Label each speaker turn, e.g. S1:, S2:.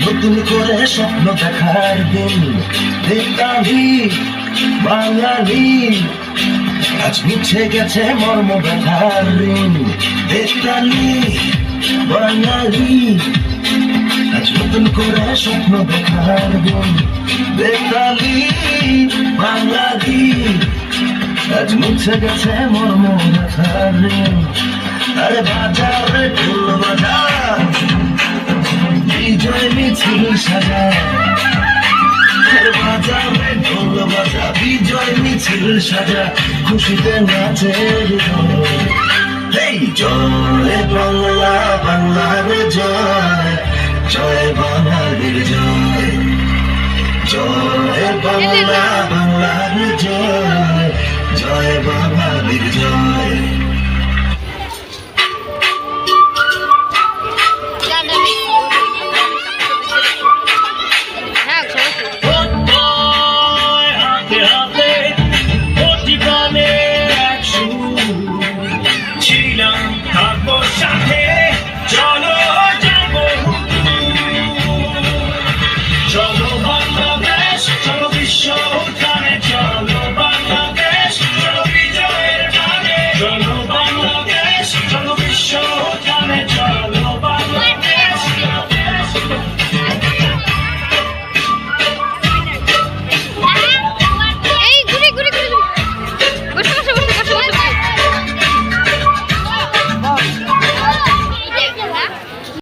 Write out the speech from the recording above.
S1: নতুন করে স্বপ্ন দেখার দিন, বেতালি বাঙালি আজ মুছে গেছে মর্ম ব্যথার ঋণ। বেতালি বাঙালি আজ নতুন করে স্বপ্ন দেখার দিন, বেতালি বাঙালি আজ মুছে গেছে মর্ম ব্যথার ঋণ। আরে বাজার রে ঢোল বাজা, বিজয় মিছিল সাজা। আরে বাজার রে ঢোল বাজা, বিজয় মিছিল সাজা, খুশিতে নাচে হৃদয়। এই জয় বাংলা, বাংলার জয়, জয় বাঙালির জয়। জয় বাংলা, বাংলার জয়,